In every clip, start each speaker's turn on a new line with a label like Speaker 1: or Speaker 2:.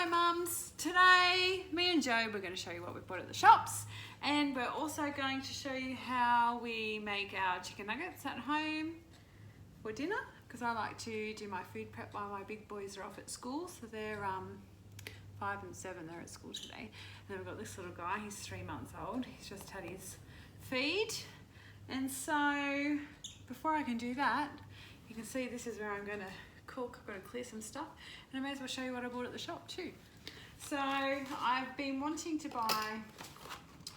Speaker 1: Hi mums, today me and Joe we're going to show you what we've bought at the shops, and we're also going to show you how we make our chicken nuggets at home for dinner, because I like to do my food prep while my big boys are off at school. So they're 5 and 7, they're at school today. And then we've got this little guy, he's 3 months old, he's just had his feed. And so before I can do that, you can see this is where I'm going to cook. I've got to clear some stuff, and I may as well show you what I bought at the shop too. So I've been wanting to buy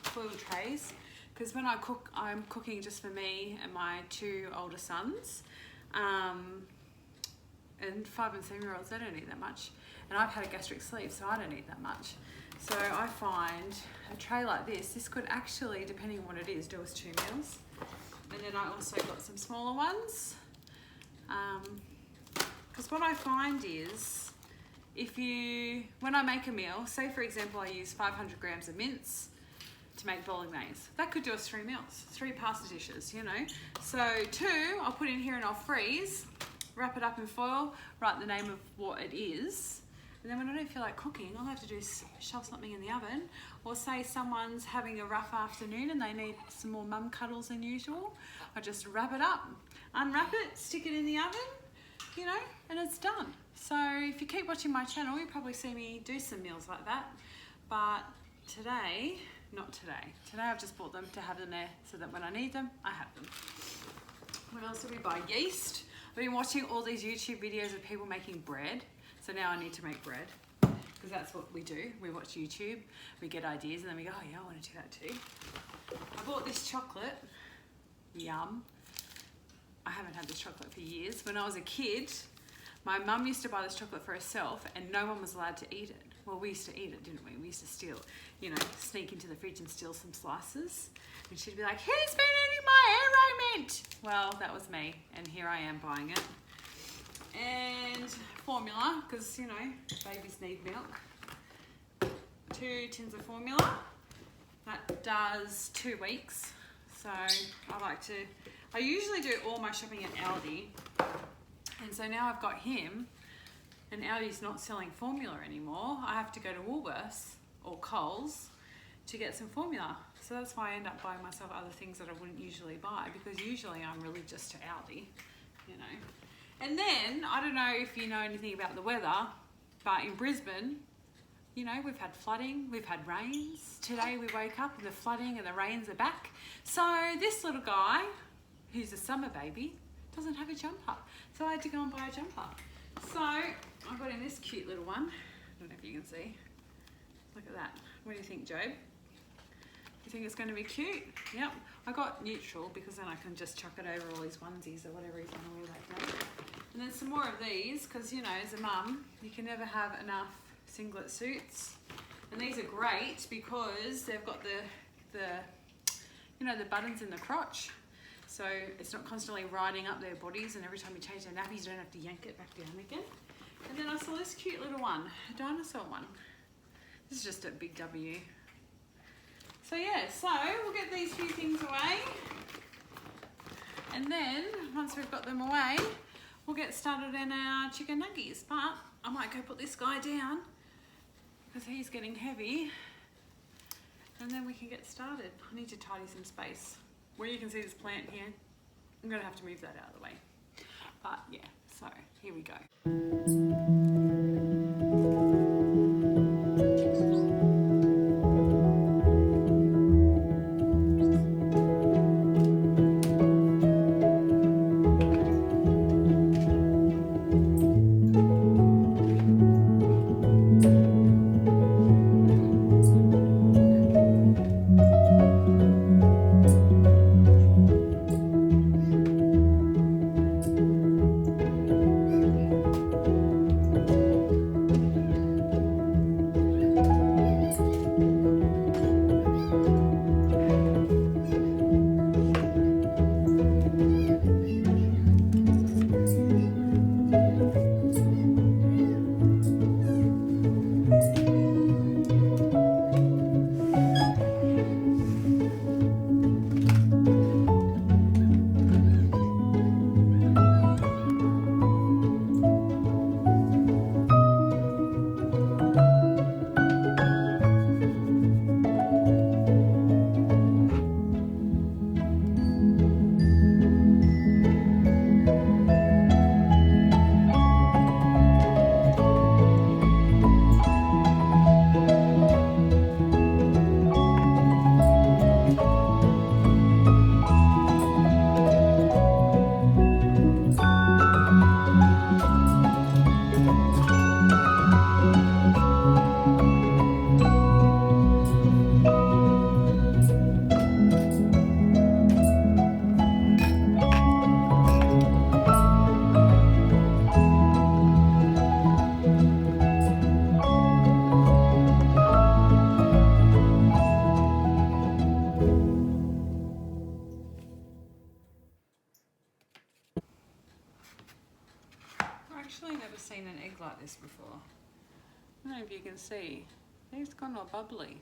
Speaker 1: foil trays, because when I cook, I'm cooking just for me and my 2 older sons, and 5 and 7-year-olds, they don't eat that much, and I've had a gastric sleeve, so I don't eat that much. So I find a tray like this could actually, depending on what it is, do us 2 meals. And then I also got some smaller ones, because what I find is, when I make a meal, say for example I use 500 grams of mince to make bolognese, that could do us 3 meals, 3 pasta dishes, you know. So 2 I'll put in here and I'll freeze, wrap it up in foil, write the name of what it is, and then when I don't feel like cooking, all I have to do is shove something in the oven. Or say someone's having a rough afternoon and they need some more mum cuddles than usual, I just wrap it up, unwrap it, stick it in the oven, you know, and it's done. So if you keep watching my channel, you'll probably see me do some meals like that. But today, not today. Today I've just bought them to have them there so that when I need them, I have them. What else did we buy? Yeast. I've been watching all these YouTube videos of people making bread. So now I need to make bread, because that's what we do. We watch YouTube, we get ideas, and then we go, oh yeah, I want to do that too. I bought this chocolate. Yum. I haven't had this chocolate for years. When I was a kid, my mum used to buy this chocolate for herself and no one was allowed to eat it. Well, we used to eat it, didn't we? We used to steal, you know, sneak into the fridge and steal some slices. And she'd be like, who's been eating my Aero Mint? Well, that was me, and here I am buying it. And formula, because, you know, babies need milk. 2 tins of formula. That does 2 weeks. So I usually do all my shopping at Aldi. And so now I've got him, and Aldi's not selling formula anymore. I have to go to Woolworths or Coles to get some formula. So that's why I end up buying myself other things that I wouldn't usually buy, because usually I'm really just to Aldi, you know. And then, I don't know if you know anything about the weather, but in Brisbane, you know, we've had flooding, we've had rains. Today we woke up and the flooding and the rains are back. So this little guy, who's a summer baby, doesn't have a jumper. So I had to go and buy a jumper. So I got in this cute little one. I don't know if you can see. Look at that. What do you think, Job? You think it's going to be cute? Yep. I got neutral because then I can just chuck it over all his onesies or whatever he's going to wear that day. And then some more of these, because, you know, as a mum, you can never have enough singlet suits. And these are great because they've got the you know, the buttons in the crotch. So it's not constantly riding up their bodies, and every time you change their nappies, you don't have to yank it back down again. And then I saw this cute little one, a dinosaur one. This is just a big W. So yeah, so we'll get these few things away. And then, once we've got them away, we'll get started in our chicken nuggies. But I might go put this guy down, because he's getting heavy. And then we can get started. I need to tidy some space. Where you can see this plant here, I'm gonna have to move that out of the way. But yeah, so here we go. don't know if you can see. It's gone all bubbly.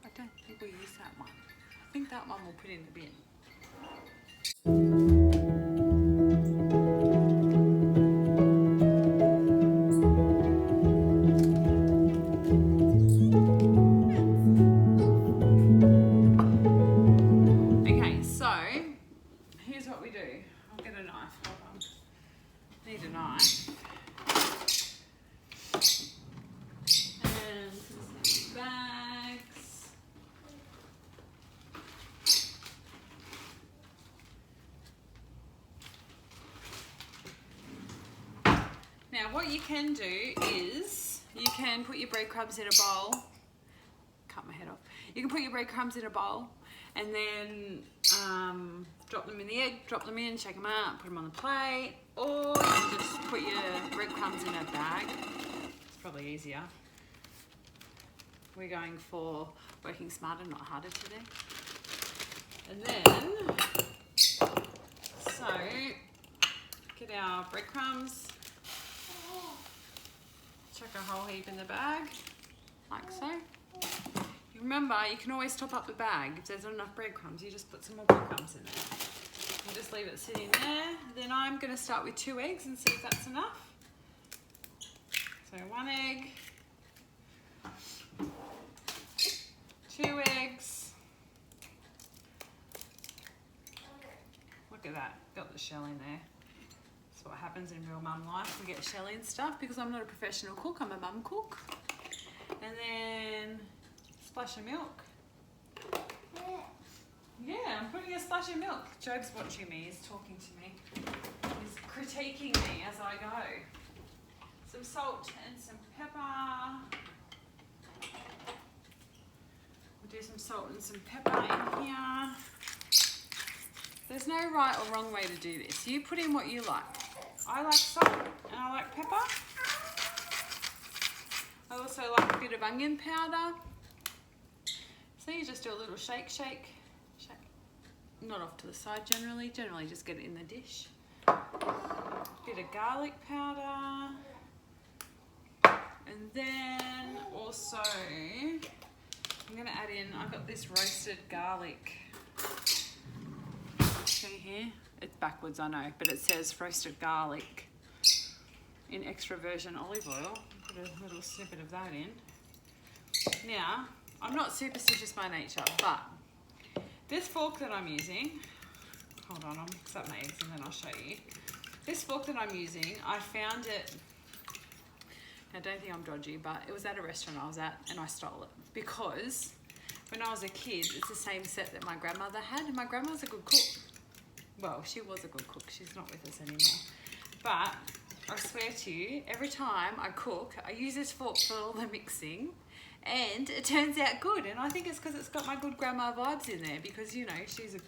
Speaker 1: I don't think we'll use that one. I think that one we'll put in the bin. Okay, so here's what we do. I'll get a knife. Hold on. Need a knife. And some bags. Now what you can do is you can put your breadcrumbs in a bowl. Cut my head off. You can put your breadcrumbs in a bowl and then drop them in the egg, drop them in, shake them out, put them on the plate, or you can just put your breadcrumbs in a bag. It's probably easier. We're going for working smarter, not harder today. And then, so, get our breadcrumbs, chuck a whole heap in the bag, like so. Remember, you can always top up the bag. If there's not enough breadcrumbs, you just put some more breadcrumbs in there. And just leave it sitting there. Then I'm going to start with 2 eggs and see if that's enough. So 1 egg, 2 eggs. Look at that, got the shell in there. That's what happens in real mum life. We get shell in stuff because I'm not a professional cook, I'm a mum cook. And then splash of milk. Yeah, I'm putting a splash of milk. Job's watching me, he's talking to me. He's critiquing me as I go. Some salt and some pepper. We'll do some salt and some pepper in here. There's no right or wrong way to do this. You put in what you like. I like salt and I like pepper. I also like a bit of onion powder. So you just do a little shake, shake, shake. Not off to the side generally. Generally just get it in the dish. Bit of garlic powder. And then also, I'm gonna add in, I've got this roasted garlic. See here? It's backwards, I know, but it says roasted garlic in extra virgin olive oil. Put a little snippet of that in. Now, I'm not superstitious by nature, but this fork that I'm using, hold on, I'll mix up my eggs and then I'll show you. This fork that I'm using, I found it, I don't think I'm dodgy, but it was at a restaurant I was at and I stole it because when I was a kid, it's the same set that my grandmother had, and my grandma's a good cook. Well, she was a good cook, she's not with us anymore. But I swear to you, every time I cook, I use this fork for all the mixing and it turns out good. And I think it's because it's got my good grandma vibes in there because, you know, she was a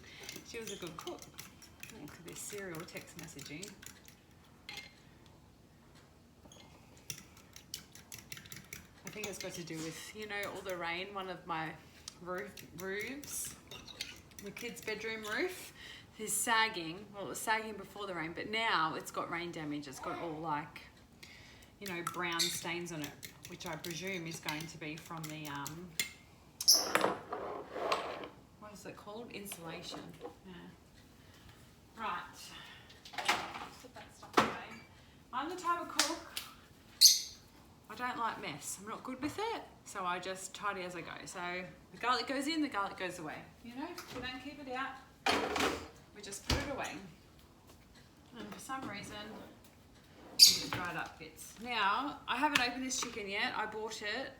Speaker 1: good cook. Oh, look at this serial text messaging. I think it's got to do with, you know, all the rain. One of my roofs, the kids' bedroom roof, is sagging. Well, it was sagging before the rain, but now it's got rain damage. It's got all like, you know, brown stains on it, which I presume is going to be from the, what is it called? Insulation. Yeah. Right. Put that stuff away. I'm the type of cook, I don't like mess. I'm not good with it, so I just tidy as I go. So the garlic goes in, the garlic goes away. You know, we don't keep it out. We just put it away. And for some reason, the dried up bits. Now, I haven't opened this chicken yet. I bought it.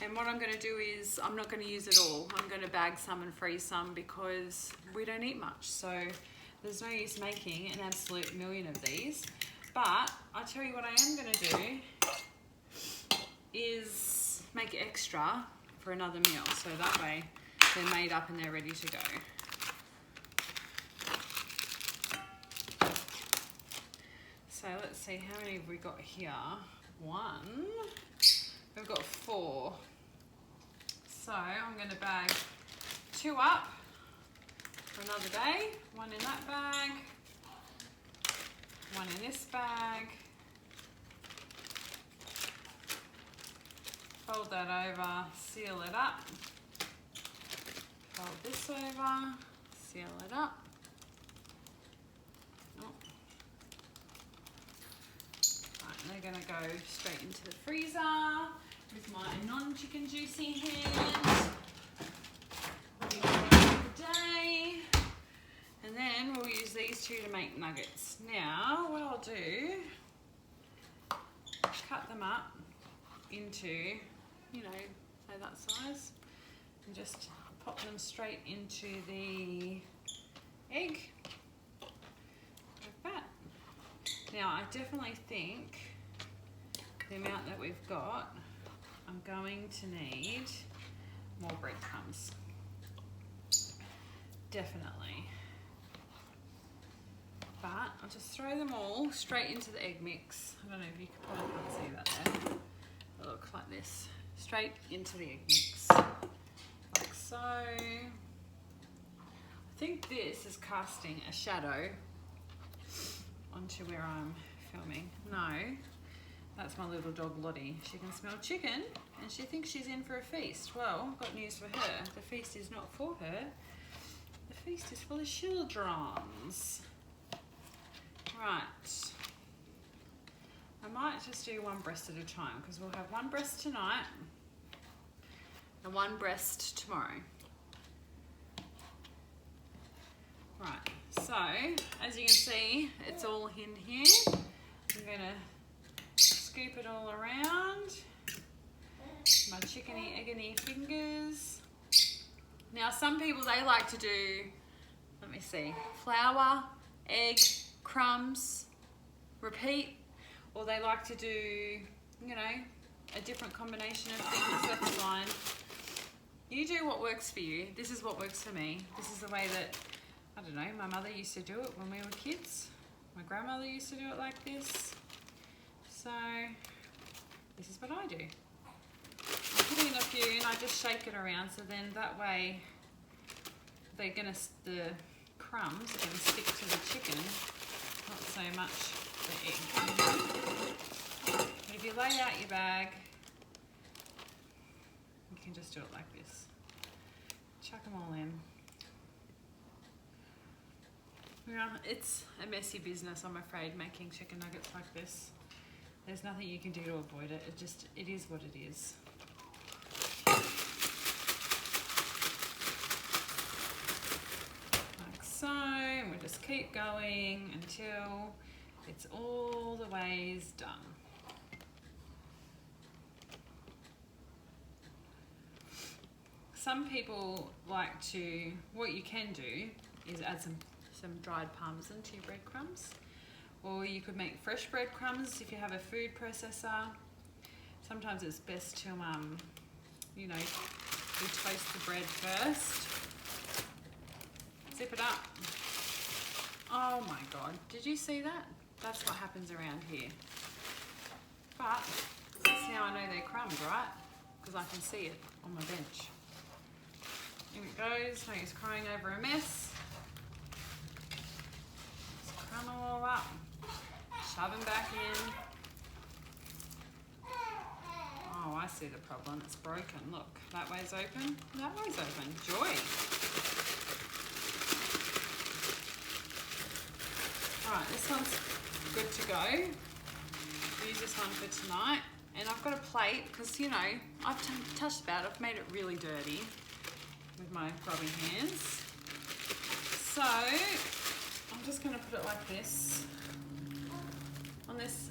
Speaker 1: And what I'm going to do is, I'm not going to use it all. I'm going to bag some and freeze some because we don't eat much. So there's no use making an absolute million of these. But I'll tell you what I am going to do is make extra for another meal. So that way they're made up and they're ready to go. So let's see, how many have we got here? 1. We've got 4. So I'm going to bag 2 up for another day. 1 in that bag. 1 in this bag. Fold that over, seal it up. Fold this over, seal it up. Oh. Right, they're gonna go straight into the freezer with my non-chicken juicy hand. Ready for the day. And then we'll use these two to make nuggets. Now, what I'll do, cut them up into, you know, say that size, and just pop them straight into the egg, like that. Now, I definitely think the amount that we've got, I'm going to need more breadcrumbs. Definitely. But I'll just throw them all straight into the egg mix. I don't know if you can probably can't see that there. It'll look like this. Straight into the egg mix. Like so. I think this is casting a shadow onto where I'm filming. No, that's my little dog Lottie. She can smell chicken and she thinks she's in for a feast. Well, I've got news for her. The feast is not for her. The feast is for the childrens. Right, I might just do one breast at a time because we'll have one breast tonight and one breast tomorrow. Right, so as you can see, it's all in here. I'm gonna scoop it all around. My chickeny, egginy fingers. Now some people, they like to do, let me see, flour, egg, crumbs, repeat, or they like to do, you know, a different combination of things. That's fine. You do what works for you. This is what works for me. This is the way that, I don't know, my mother used to do it when we were kids. My grandmother used to do it like this. So this is what I do. I put in a few and I just shake it around, so then that way the crumbs are gonna stick to the chicken. Not so much the egg. But if you lay out your bag, you can just do it like this. Chuck them all in. Yeah, it's a messy business, I'm afraid, making chicken nuggets like this. There's nothing you can do to avoid it. It is what it is. Like so, and we'll just keep going until it's all the ways done. Some people like to, what you can do is add some dried parmesan to your breadcrumbs. Or you could make fresh breadcrumbs if you have a food processor. Sometimes it's best to, you know, we toast the bread first. Zip it up. Oh my God, did you see that? That's what happens around here. But that's how I know they're crumbed, right? Because I can see it on my bench. Here it goes, no use crying over a mess. Just crumb them all up. Shove them back in. Oh, I see the problem. It's broken. Look, that way's open. That way's open. Joy. Alright, this one's good to go. Use this one for tonight. And I've got a plate because, you know, I've touched about it. I've made it really dirty with my grubby hands. So, I'm just going to put it like this on this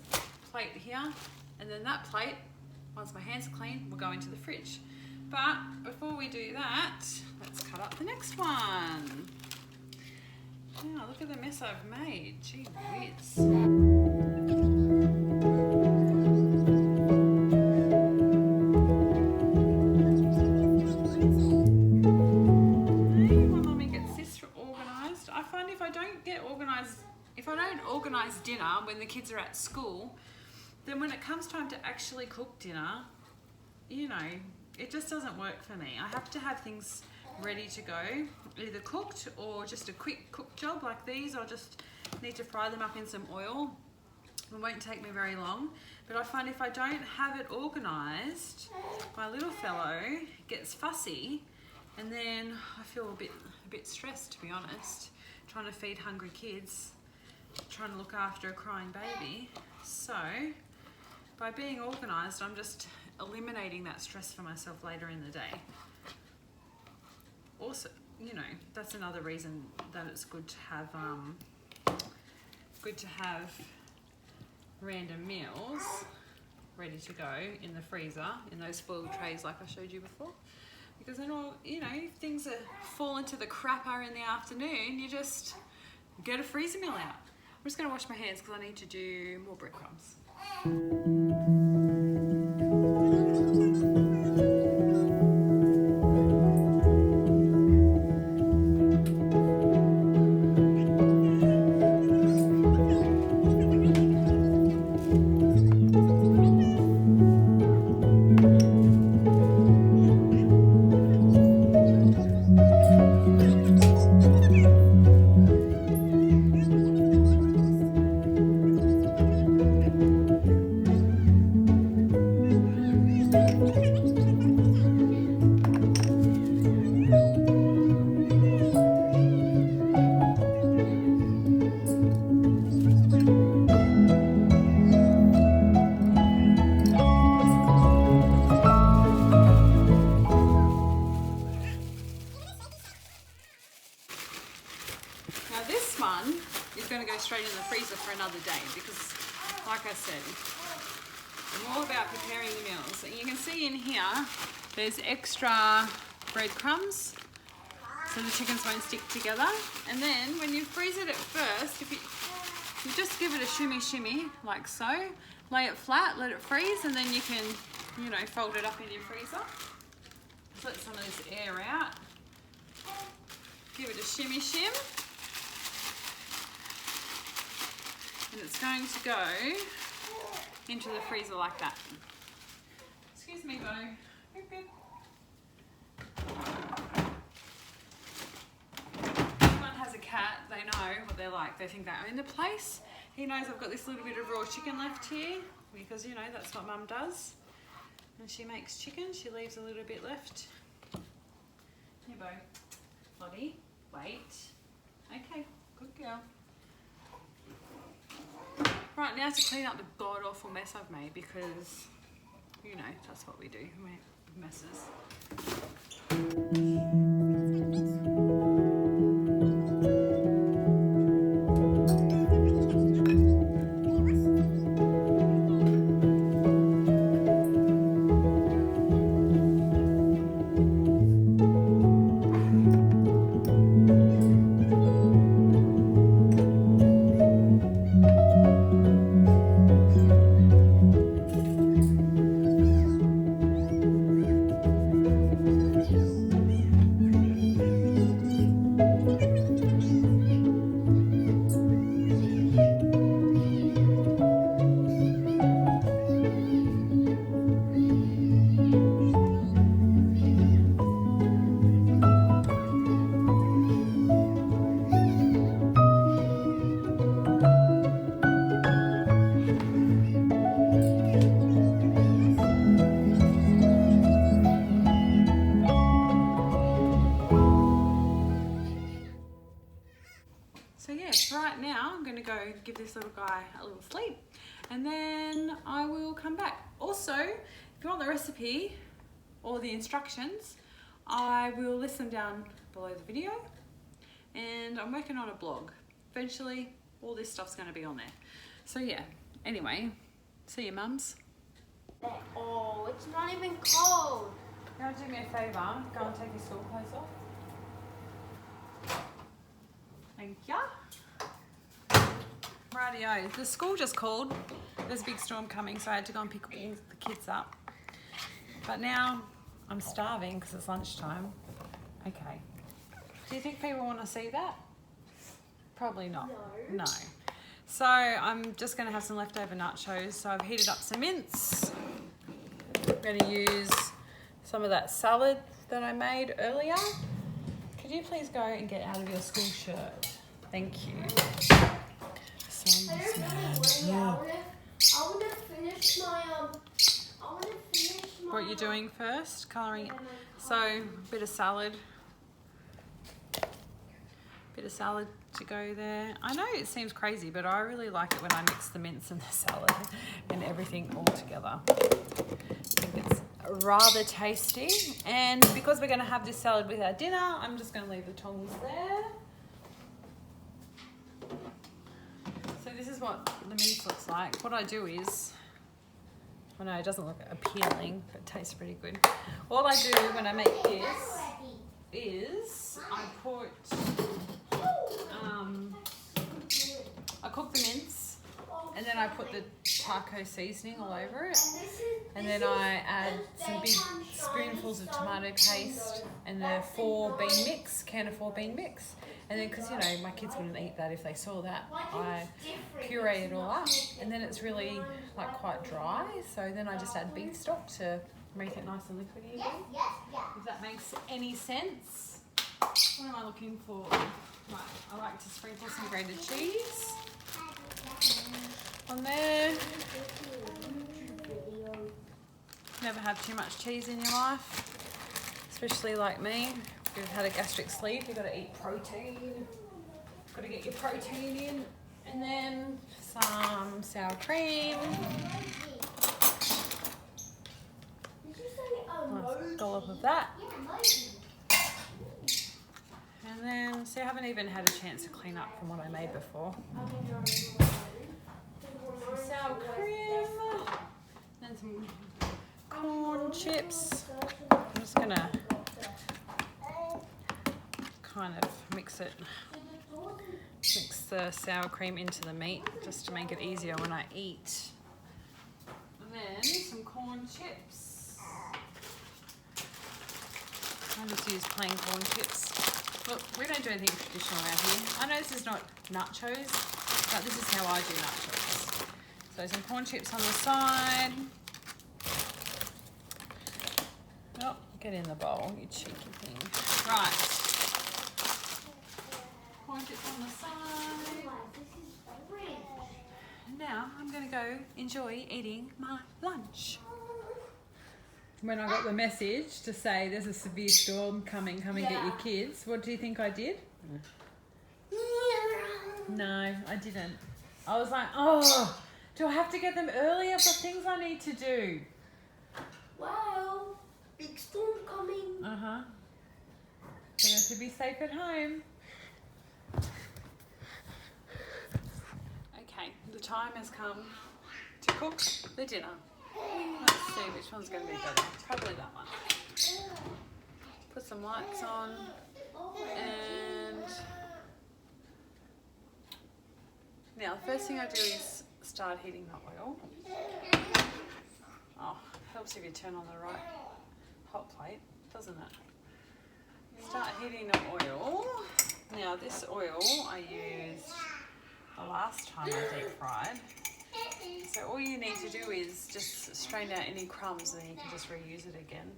Speaker 1: plate here, and then that plate, once my hands are clean, will go into the fridge. But before we do that, let's cut up the next one. Wow, look at the mess I've made. Gee whiz. My mummy gets this organised. I find if I don't get organised, if I don't organise dinner when the kids are at school, then when it comes time to actually cook dinner, you know, it just doesn't work for me. I have to have things ready to go, either cooked or just a quick cook job like these. I'll just need to fry them up in some oil It won't take me very long, but I find if I don't have it organised, my little fellow gets fussy, and then I feel a bit stressed, to be honest, trying to feed hungry kids, trying to look after a crying baby. So by being organised, I'm just eliminating that stress for myself later in the day. Also, you know, that's another reason that it's good to have random meals ready to go in the freezer, in those foil trays like I showed you before. Because then all, you know, if things fall into the crapper in the afternoon, you just get a freezer meal out. I'm just going to wash my hands because I need to do more breadcrumbs. Now this one is going to go straight in the freezer for another day because, like I said, I'm all about preparing the meals. And you can see in here, there's extra breadcrumbs so the chickens won't stick together. And then when you freeze it at first, if you just give it a shimmy like so, lay it flat, let it freeze, and then you can, you know, fold it up in your freezer. Just let some of this air out. Give it a shim. And it's going to go into the freezer like that. Excuse me, Bo. Everyone has a cat, they know what they're like. They think they own the place. He knows I've got this little bit of raw chicken left here because, you know, that's what Mum does. When she makes chicken, she leaves a little bit left. Here, Bo. Lottie, wait. Okay, good girl. Right, now to clean up the god-awful mess I've made because, you know, that's what we do, we make messes. So yeah, right now I'm going to go give this little guy a little sleep and then I will come back. Also, if you want the recipe or the instructions, I will list them down below the video, and I'm working on a blog. Eventually, all this stuff's going to be on there. So yeah, anyway, see you mums.
Speaker 2: Oh, it's not even cold.
Speaker 1: Now do me a favour, go and take your school clothes off. Thank ya. Rightio, the school just called. There's a big storm coming, so I had to go and pick all the kids up. But now I'm starving because it's lunchtime. Okay. Do you think people want to see that? Probably not. No. So I'm just going to have some leftover nachos. So I've heated up some mince. I'm going to use some of that salad that I made earlier. Could you please go and get out of your school shirt? Thank you. So
Speaker 2: finish my
Speaker 1: What you're doing first, colouring it. So, a bit of salad. Bit of salad to go there. I know it seems crazy, but I really like it when I mix the mince and the salad and everything all together. I think it's rather tasty. And because we're going to have this salad with our dinner, I'm just going to leave the tongs there. So this is what the mince looks like. What I do is, well, no, it doesn't look appealing, but it tastes pretty good. All I do when I make this is I cook the mince, and then I put the taco seasoning all over it, and then I add some big spoonfuls of tomato paste and the 4-bean mix, can of 4-bean mix. And then, because, you know, my kids wouldn't eat that if they saw that, I puree it all up, and then it's really, like, quite dry. So then I just add beef stock to make it nice and liquidy again. If that makes any sense. What am I looking for? Right, I like to sprinkle some grated cheese on there. Never have too much cheese in your life, especially like me. If you've had a gastric sleeve, you've got to eat protein. You've got to get your protein in. And then some sour cream. Nice dollop of that. And then, see, I haven't even had a chance to clean up from what I made before. Some sour cream. And some corn chips. I'm just going to kind of mix the sour cream into the meat just to make it easier when I eat. And then some corn chips. I just use plain corn chips. Look, we don't do anything traditional around here. I know this is not nachos, but this is how I do nachos. So some corn chips on the side. Oh, get in the bowl, you cheeky thing. Right. Corn chips on the side. Now I'm going to go enjoy eating my lunch. When I got the message to say there's a severe storm coming, come and get your kids, what do you think I did? No, I didn't. I was like, oh, do I have to get them early? I've got things I need to do.
Speaker 2: Wow, big storm coming.
Speaker 1: Uh-huh. Better to be safe at home. Okay, the time has come to cook the dinner. Let's see which one's going to be better. Probably that one. Put some lights on and now the first thing I do is start heating the oil. Oh, helps if you turn on the right hot plate, doesn't it? Start heating the oil. Now this oil I used the last time I deep fried. So all you need to do is just strain out any crumbs and then you can just reuse it again.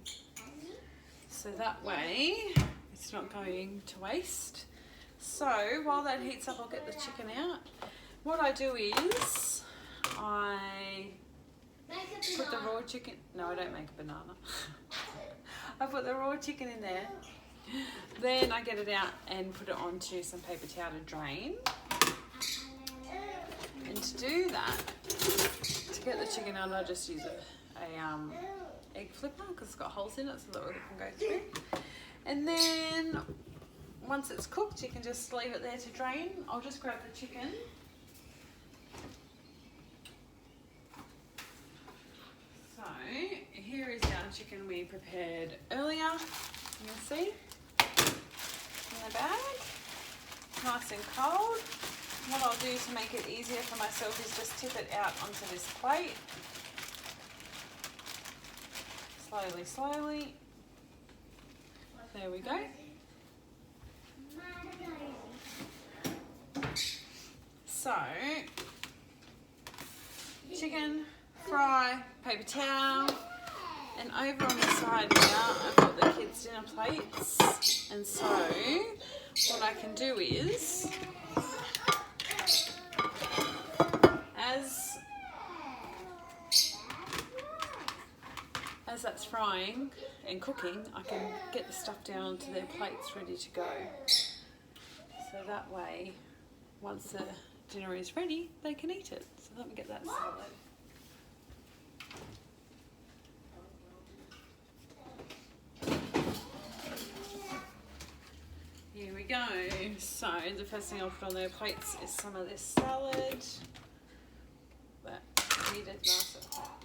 Speaker 1: So that way it's not going to waste. So while that heats up, I'll get the chicken out. What I do is I put the raw chicken, no, I don't make a banana. I put the raw chicken in there. Then I get it out and put it onto some paper towel to drain. And to do that, to get the chicken out, I just use a egg flipper because it's got holes in it so that it can go through. And then once it's cooked, you can just leave it there to drain. I'll just grab the chicken. So here is our chicken we prepared earlier. You can see in the bag, nice and cold. What I'll do to make it easier for myself is just tip it out onto this plate. Slowly, slowly. There we go. So, chicken, fry, paper towel, and over on the side now I've got the kids' dinner plates. And so, what I can do is, as that's frying and cooking, I can get the stuff down to their plates ready to go. So that way, once the dinner is ready, they can eat it. So let me get that salad. Here we go. So the first thing I'll put on their plates is some of this salad. That heated nice and hot.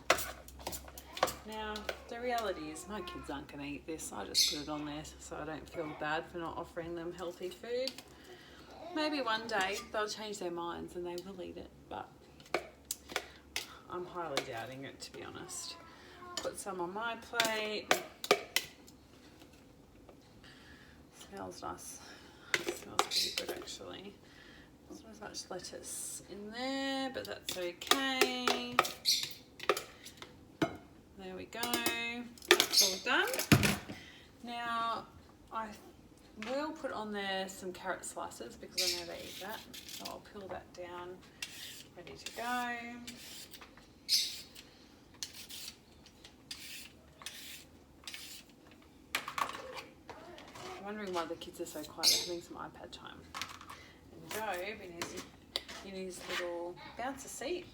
Speaker 1: Now, the reality is my kids aren't going to eat this. I just put it on there so I don't feel bad for not offering them healthy food. Maybe one day they'll change their minds and they will eat it, but I'm highly doubting it, to be honest. Put some on my plate. Smells nice. Smells pretty good, actually. There's not as much lettuce in there, but that's okay. There we go. That's all done. Now, I will put on there some carrot slices because I know they eat that. So I'll peel that down, ready to go. I'm wondering why the kids are so quiet. They're having some iPad time. And Job in his little bouncer seat.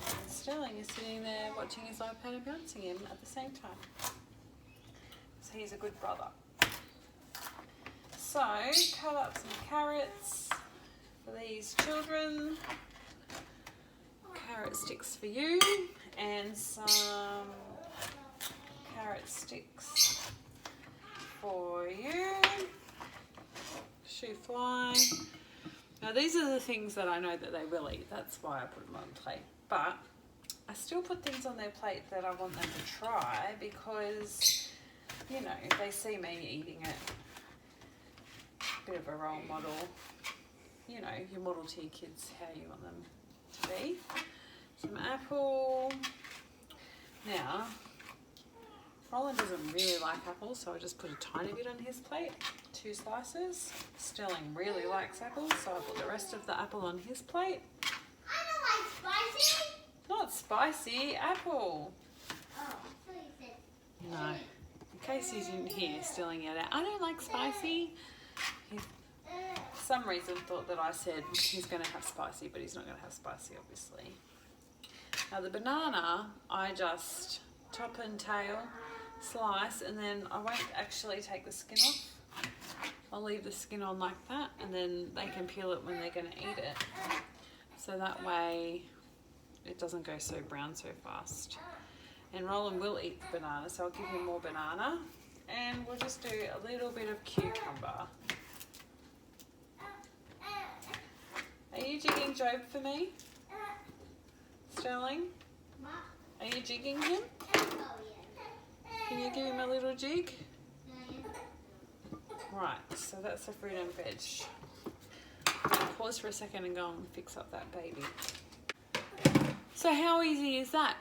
Speaker 1: And Sterling is sitting there watching his iPad and bouncing him at the same time. So he's a good brother. So, cut up some carrots for these children. Carrot sticks for you. And some carrot sticks for you. Shoe fly. Now these are the things that I know that they will eat. That's why I put them on the plate. But I still put things on their plate that I want them to try because, you know, they see me eating it. Bit of a role model. You know, you model to your kids how you want them to be. Some apple. Now, Roland doesn't really like apples, so I just put a tiny bit on his plate. 2 slices. Sterling really likes apples, so I put the rest of the apple on his plate.
Speaker 2: I don't like spicy.
Speaker 1: Not spicy, apple.
Speaker 2: Oh, so you said.
Speaker 1: No. In case you didn't hear, Sterling yelled out, I don't like spicy. He, for some reason, thought that I said he's going to have spicy, but he's not going to have spicy, obviously. Now the banana, I just top and tail slice, and then I won't actually take the skin off. I'll leave the skin on like that, and then they can peel it when they're going to eat it. So that way it doesn't go so brown so fast. And Roland will eat the banana, so I'll give him more banana. And we'll just do a little bit of cucumber. Are you jigging Job for me? Sterling? Are you jigging him? Can you give him a little jig? Right, so that's the fruit and veg. I'm going to pause for a second and go and fix up that baby. So how easy is that?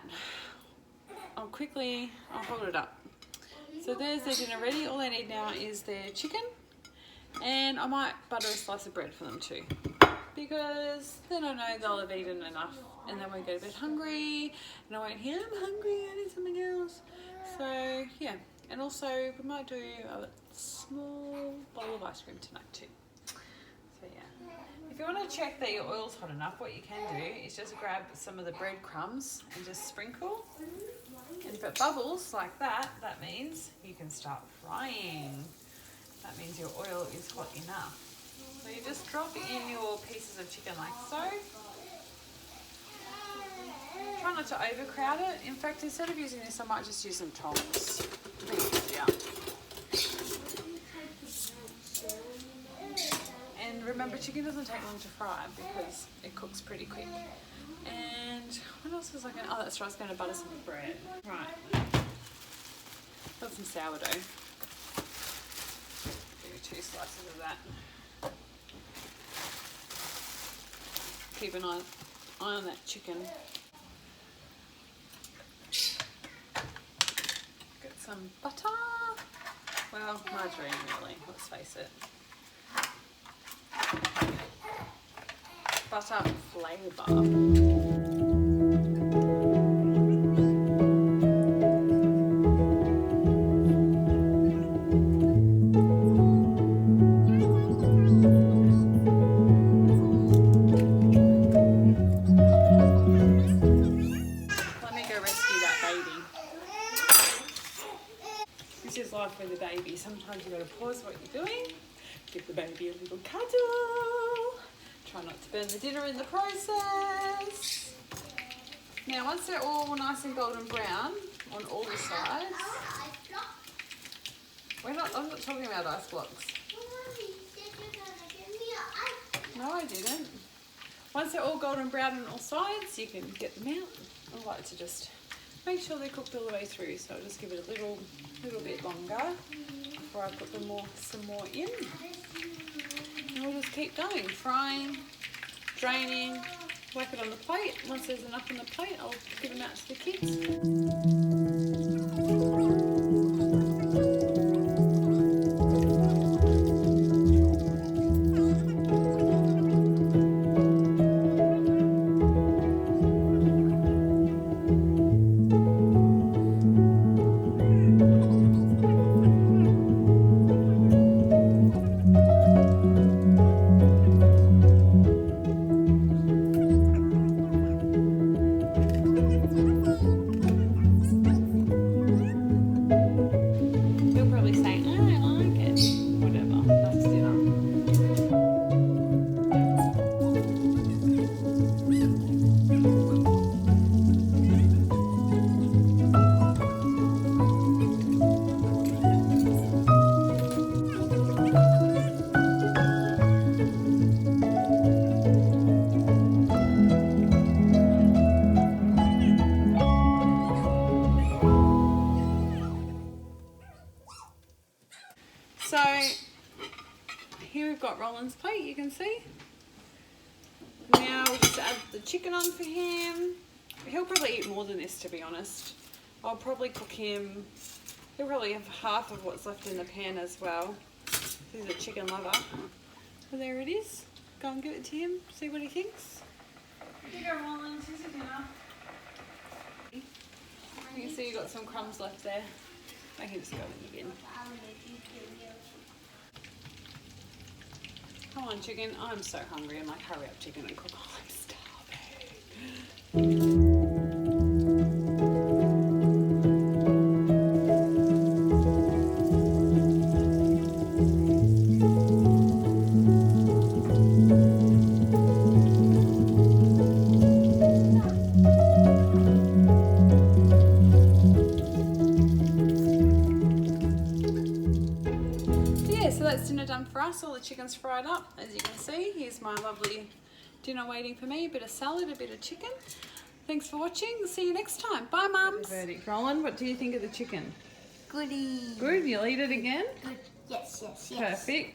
Speaker 1: I'll hold it up. So there's their dinner ready. All they need now is their chicken, and I might butter a slice of bread for them too, because then I know they'll have eaten enough and they won't get a bit hungry, and I won't hear, I'm hungry, I need something else. So yeah, and also we might do a small bowl of ice cream tonight too. So yeah, if you want to check that your oil's hot enough, what you can do is just grab some of the breadcrumbs and just sprinkle. And if it bubbles like that, that means you can start frying. That means your oil is hot enough. So you just drop in your pieces of chicken like so. Try not to overcrowd it. In fact, instead of using this, I might just use some tongs. I think it's easier. And remember, chicken doesn't take long to fry because it cooks pretty quick. And what else was I going to... Oh, that's right, I was going to butter some bread. Right. Got some sourdough. Do 2 slices of that. Keep an eye on that chicken. Get some butter. Well, margarine really, let's face it. Butter flavour. this is life with a baby. Sometimes you've got to pause what you're doing, give the baby a little cuddle, try not to burn the dinner in the process. Now once they're all nice and golden brown on all the sides, I'm not talking about ice blocks. No, I didn't. Once they're all golden brown on all sides, you can get them out. I like to just make sure they're cooked all the way through, so I'll just give it a little bit longer before I put some more in. And we'll just keep going, frying, draining, whack it on the plate. Once there's enough on the plate, I'll give them out to the kids. So here we've got Roland's plate, you can see. Now we'll just add the chicken on for him. He'll probably eat more than this, to be honest. I'll probably cook him, he'll probably have half of what's left in the pan as well. He's a chicken lover. So there it is. Go and give it to him, see what he thinks. Here you go, Roland, here's your dinner. You can see you've got some crumbs left there. I can just go in the bin. Come on, chicken. I'm so hungry. I'm like, hurry up, chicken, and cook. Oh, I'm starving. So that's dinner done for us. All the chicken's fried up, as you can see. Here's my lovely dinner waiting for me. A bit of salad, a bit of chicken. Thanks for watching. See you next time. Bye, mums. Verdict. Roland, what do you think of the chicken?
Speaker 2: Goody.
Speaker 1: Good. You'll eat it again?
Speaker 2: Good. Yes.
Speaker 1: Perfect.